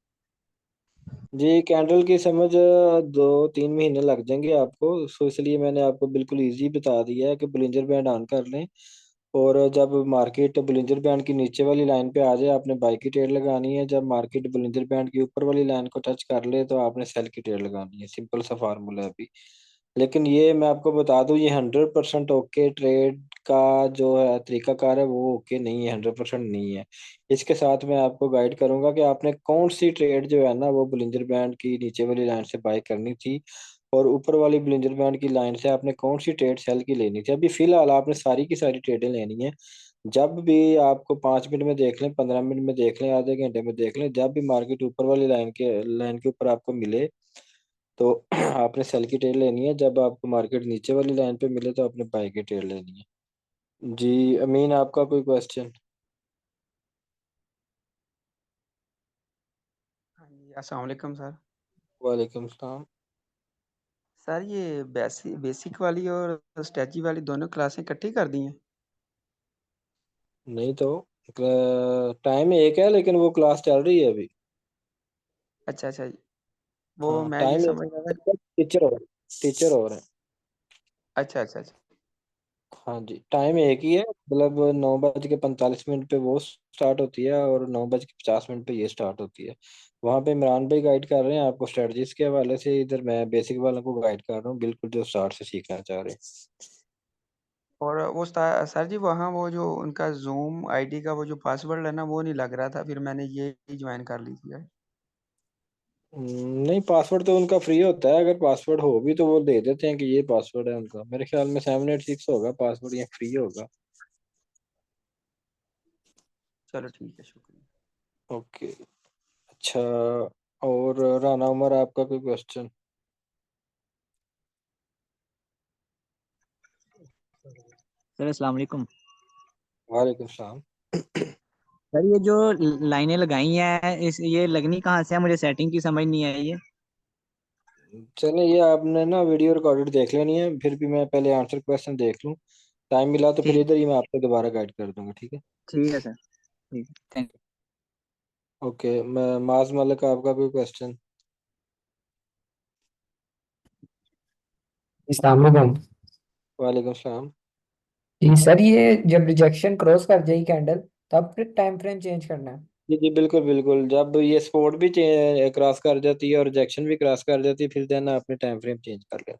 जी, कैंडल की समझ 2-3 महीने लग जाएंगे आपको, सो इसलिए मैंने आपको बिल्कुल इजी बता दिया है कि बुलिंजर बैंड ऑन कर लें, और जब मार्केट बुलिंजर बैंड की नीचे वाली लाइन पे आ जाए आपने बाई की ट्रेड लगानी है, जब मार्केट बुलिंजर बैंड की ऊपर वाली लाइन को टच कर ले तो आपने सेल की ट्रेड लगानी है, सिंपल सा फार्मूला है अभी। लेकिन ये मैं आपको बता दूं, ये 100% ओके ट्रेड का जो है तरीकाकार है, वो ओके नहीं है, 100% नहीं है। इसके साथ मैं आपको गाइड करूंगा कि आपने कौन सी ट्रेड जो है ना वो बुलिंजर बैंड की नीचे वाली लाइन से बाय करनी थी, और ऊपर वाली बुलिंजर बैंड की लाइन से आपने कौन सी ट्रेड सेल की लेनी थी। अभी फिलहाल आपने सारी की सारी ट्रेडें लेनी है। जब भी आपको 5 मिनट में देख लें, 15 मिनट में देख लें, आधे घंटे में देख लें, जब भी मार्केट ऊपर वाली लाइन के ऊपर आपको मिले तो आपने सेल की ट्रेड लेनी है, जब आपको मार्केट नीचे वाली लाइन पे मिले तो आपने बाय की ट्रेड लेनी है। जी, अमीन, आपका कोई क्वेश्चन? हाँ जी, अस्सलाम वालेकुम सर। वालेकुम सलाम। सर ये बेसिक बेसिक वाली और स्ट्रेची वाली दोनों क्लासें इकट्ठी कर दी हैं? नहीं तो टाइम एक है, लेकिन वो क्लास चल रही है अभी। अच्छा अच्छा जी। वो हाँ, मैं ये टाइम एक समझ रहा था। है, टीचर और है। अच्छा अच्छा अच्छा। हाँ जी, टाइम एक ही है, मतलब 9:45 पे वो स्टार्ट होती है और 9:50 पे ये स्टार्ट होती है। वहाँ पे इमरान भाई गाइड कर रहे हैं आपको स्ट्रेटजीज के हवाले से, इधर मैं बेसिक वालों को गाइड कर रहा हूँ, बिल्कुल जो स्टार्ट से सीखना चाह रहे हैं। और वो सर जी वहाँ वो जो उनका जूम आईडी का वो जो पासवर्ड है ना वो नहीं लग रहा था, फिर मैंने ये ज्वाइन कर ली थी। नहीं, पासवर्ड तो उनका फ्री होता है, अगर पासवर्ड हो भी तो वो दे देते हैं कि ये पासवर्ड है उनका, मेरे ख्याल में 786 होगा पासवर्ड, या फ्री होगा। चलो ठीक है, शुक्रिया। ओके, अच्छा, और राना उमर, आपका कोई क्वेश्चन? सर अस्सलाम वालेकुम। वालेकुम सलाम। सर ये जो लाइनें लगाई हैं इस ये लगनी कहाँ से है, मुझे सेटिंग की समझ नहीं आई है। चलिए, ये आपने ना वीडियो रिकॉर्डेड देख लेनी है, फिर भी मैं पहले आंसर क्वेश्चन देख लूँ, टाइम मिला तो फिर ठीक इधर ही मैं आपको दोबारा गाइड कर दूंगा, ठीक है। ठीक है सर, ठीक है, थैंक ओके, मैं माज मलिक, आपका कोई क्वेश्चन? अस्सलाम वालेकुम। वालेकुम सलाम। जी सर, ये जब रिजेक्शन क्रॉस कर जाएगी कैंडल तब फिर टाइम फ्रेम चेंज करना है? जी जी बिल्कुल बिल्कुल, जब ये सपोर्ट भी क्रॉस कर जाती है और रिजेक्शन भी क्रॉस कर जाती है, फिर देना अपने टाइम फ्रेम चेंज कर लें।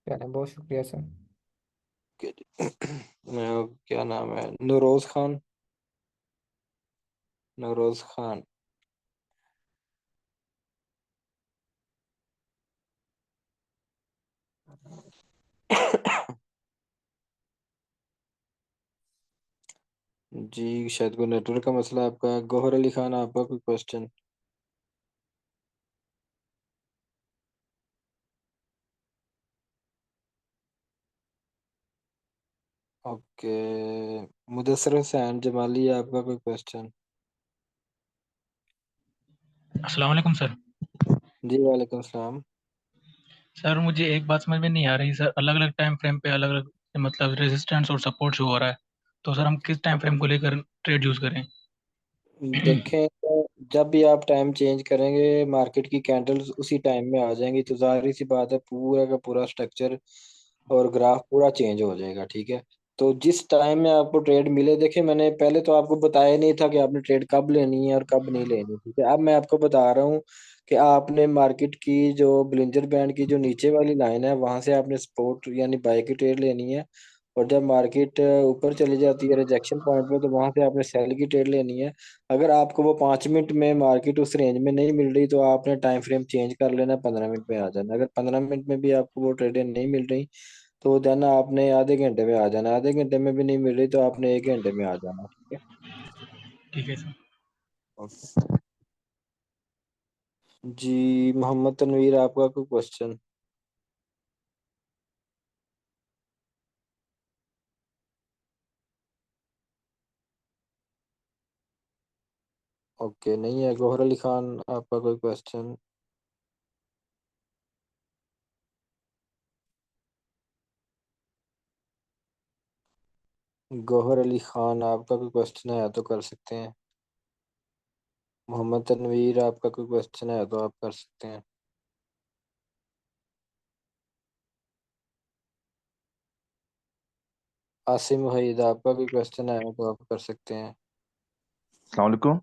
चलें, बहुत शुक्रिया सर। ओके जी। क्या नाम है, नूरोज खान, नूरोज खान। जी शायद कोई नेटवर्क का मसला है आपका। गौहर अली खान, आपका कोई क्वेश्चन? ओके, मुदस्सर हुसैन जमाली, आपका कोई क्वेश्चन? अस्सलाम वालेकुम सर। जी वालेकुम सलाम। सर मुझे एक बात समझ में नहीं आ रही सर, अलग अलग टाइम फ्रेम पे अलग अलग मतलब रेजिस्टेंस और सपोर्ट शो हो रहा है, तो सर हम किस टाइम फ्रेम को लेकर ट्रेड यूज करें? देखें, जब भी आप टाइम चेंज करेंगे मार्केट की कैंडल्स उसी टाइम में आ जाएंगी, तो जाहिर सी बात है पूरा का पूरा स्ट्रक्चर और ग्राफ पूरा चेंज हो जाएगा। ठीक है, तो जिस टाइम में आपको ट्रेड मिले, देखिए मैंने पहले तो आपको बताया नहीं था कि आपने ट्रेड कब लेनी है और कब नहीं लेनी। ठीक है, अब मैं आपको बता रहा हूँ कि आपने मार्केट की जो ब्लिंजर बैंड की जो नीचे वाली लाइन है, वहां से आपने सपोर्ट यानी बाय की ट्रेड लेनी है। और जब मार्केट ऊपर चली जाती है रिजेक्शन पॉइंट पे, तो वहां से आपने सेल की ट्रेड लेनी है। अगर आपको वो 5 मिनट में मार्केट उस रेंज में नहीं मिल रही, तो आपने टाइम फ्रेम चेंज कर लेना, 15 मिनट में आ जाना। अगर 15 मिनट में भी आपको वो ट्रेडें नहीं मिल रही, तो देन आपने आधे घंटे में आ जाना। आधे घंटे में भी नहीं मिल रही, तो आपने 1 घंटे में आ जाना। ठीक है, ठीक है सर। ओके जी। मोहम्मद तनवीर, आपका कोई क्वेश्चन? ओके, नहीं है। गौहर अली खान, आपका कोई क्वेश्चन? गौहर अली खान, आपका कोई क्वेश्चन है तो कर सकते हैं। मोहम्मद तनवीर, आपका कोई क्वेश्चन है तो आप कर सकते हैं। आसिम वहीद, आपका कोई क्वेश्चन है तो आप कर सकते हैं। अस्सलाम वालेकुम।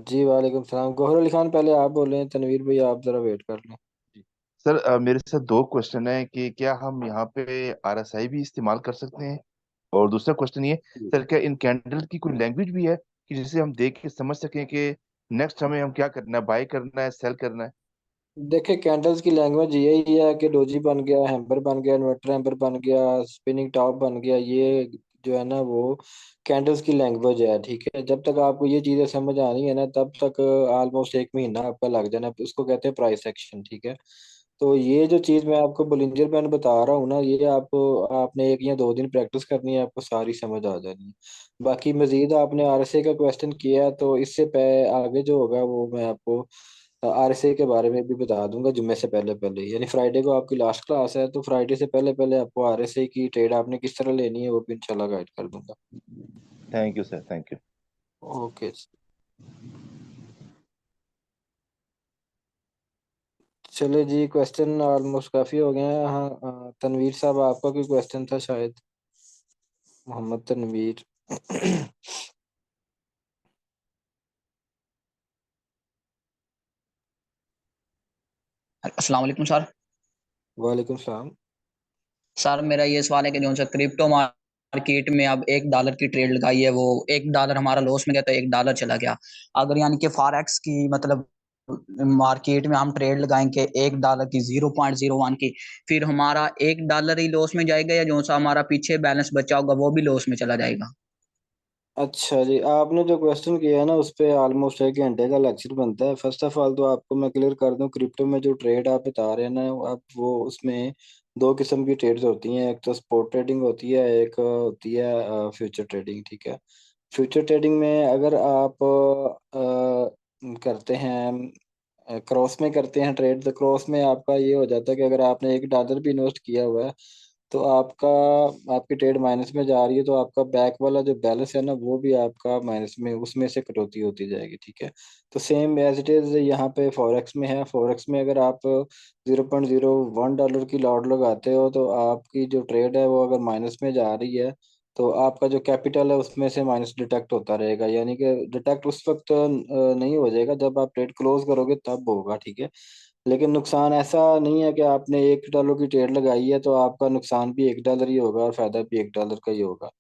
जी वालेकुम सलाम। गौहर अली खान पहले आप बोले, तनवीर भाई आप जरा वेट कर लें। जी सर मेरे साथ दो क्वेश्चन है कि क्या हम यहाँ पे आरएसआई भी इस्तेमाल कर सकते हैं, और दूसरा क्वेश्चन ये, सर क्या इन कैंडल की कोई लैंग्वेज भी है कि जिसे हम देख के समझ सकें कि नेक्स्ट हमें हम क्या करना है, बाय करना है, सेल करना है? देखिए, कैंडल्स की लैंग्वेज यही है कि डोजी बन गया, हैम्बर बन गया, इन्वर्टर हैम्बर बन गया, स्पिनिंग टॉप बन गया, ये जो है ना वो कैंडल्स की लैंग्वेज है। ठीक है, जब तक आपको ये चीजें समझ आनी है ना, तब तक ऑलमोस्ट 1 महीना आपका लग जाना। उसको कहते हैं प्राइस एक्शन। ठीक है, तो ये जो चीज मैं आपको बोलिंजर बैंड बता रहा हूँ ना, ये आपको आपने 1 या 2 दिन प्रैक्टिस करनी है, आपको सारी समझ आ जानी है। बाकी मजीद आपने आरएसए का क्वेश्चन किया, तो इससे आगे जो होगा वो मैं आपको आरएसए के बारे में भी बता दूंगा जुम्मे से पहले पहले। यानी फ्राइडे को आपकी लास्ट क्लास है, तो फ्राइडे से पहले पहले आपको आरएसए की ट्रेड आपने किस तरह लेनी है वो भी इंशाल्लाह गाइड कर दूंगा। Thank you sir, thank you. Okay, चलो जी, क्वेश्चन ऑलमोस्ट काफी हो गए हैं। हाँ, तनवीर साहब, आपका कोई क्वेश्चन था शायद? मोहम्मद तनवीर। अस्सलाम वालेकुम सर। वालेकुम सलाम। सर मेरा ये सवाल है कि जो सा क्रिप्टो मार्केट में अब $1 की ट्रेड लगाई है, वो $1 हमारा लॉस में गया तो $1 चला गया। अगर यानी कि फॉरेक्स की मतलब मार्केट में हम ट्रेड लगाएंगे $1 की 0.01 की, फिर हमारा $1 ही लॉस में जाएगा, या जो सा हमारा पीछे बैलेंस बचा होगा वो भी लॉस में चला जाएगा? अच्छा जी, आपने जो क्वेश्चन किया है ना, उस पे ऑलमोस्ट 1 घंटे का लेक्चर बनता है। फर्स्ट ऑफ ऑल तो आपको मैं क्लियर कर दूं, क्रिप्टो में जो ट्रेड आप बता रहे हैं ना, आप वो उसमें दो किस्म की ट्रेड्स होती हैं। एक तो स्पॉट ट्रेडिंग होती है, एक होती है फ्यूचर ट्रेडिंग। ठीक है, फ्यूचर ट्रेडिंग में अगर आप करते हैं, क्रॉस में करते हैं ट्रेड, तो क्रॉस में आपका ये हो जाता है कि अगर आपने $1 भी इन्वेस्ट किया हुआ है, तो आपकी ट्रेड माइनस में जा रही है, तो आपका बैक वाला जो बैलेंस है ना, वो भी आपका माइनस में, उसमें से कटौती होती जाएगी। ठीक है, तो सेम एज इट इज यहाँ पे फॉरेक्स में है। फॉरेक्स में अगर आप $0.01 की लॉट लगाते हो, तो आपकी जो ट्रेड है वो अगर माइनस में जा रही है, तो आपका जो कैपिटल है उसमें से माइनस डिडक्ट होता रहेगा, यानी कि डिडक्ट उस वक्त नहीं हो जाएगा जब आप ट्रेड क्लोज करोगे तब होगा, ठीक है। लेकिन नुकसान ऐसा नहीं है कि आपने $1 की ट्रेड लगाई है तो आपका नुकसान भी $1 ही होगा और फायदा भी $1 का ही होगा।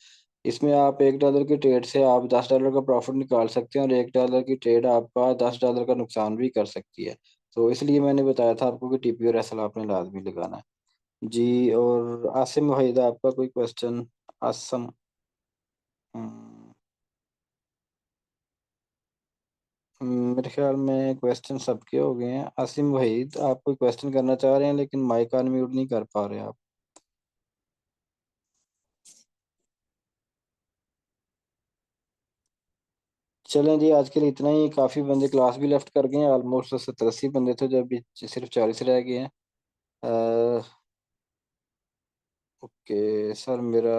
इसमें आप $1 की ट्रेड से आप $10 का प्रॉफिट निकाल सकते हैं और $1 की ट्रेड आपका $10 का नुकसान भी कर सकती है। तो इसलिए मैंने बताया था आपको कि टीपी और एसएल आपने लाजमी लगाना है जी। और आसिम वहीदा, आपका कोई क्वेश्चन? आसम। हम्म, मेरे ख्याल में क्वेश्चन सबके हो गए हैं। आसिम वहीद, आप कोई क्वेश्चन करना चाह रहे हैं लेकिन माइक अनम्यूट नहीं कर पा रहे आप। चलें जी, आज के लिए इतना ही। काफ़ी बंदे क्लास भी लेफ्ट कर गए हैं, ऑलमोस्ट 70-80 बंदे थे, जो अभी सिर्फ 40 रह गए हैं। ओके सर, मेरा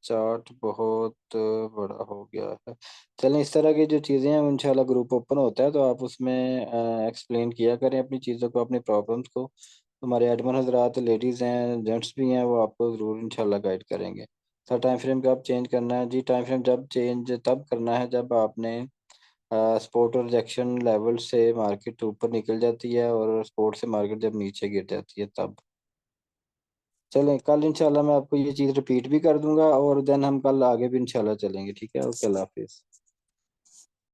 चार्ट बहुत बड़ा हो गया है। चलें, इस तरह की जो चीज़ें हैं इंशाल्लाह ग्रुप ओपन होता है तो आप उसमें एक्सप्लेन किया करें अपनी चीज़ों को, अपनी प्रॉब्लम्स को। हमारे एडमिन हजरात, लेडीज़ हैं, जेंट्स भी हैं, वो आपको ज़रूर इंशाल्लाह गाइड करेंगे। सर, टाइम फ्रेम कब चेंज करना है? जी, टाइम फ्रेम जब चेंज तब करना है जब आपने सपोर्ट और रिजेक्शन लेवल से मार्केट ऊपर निकल जाती है और सपोर्ट से मार्केट जब नीचे गिर जाती है तब। चलें, कल इंशाल्लाह मैं आपको ये चीज़ रिपीट भी कर दूंगा और देन हम कल आगे भी इंशाल्लाह चलेंगे, ठीक है। ओके, अल्लाह हाफिज़।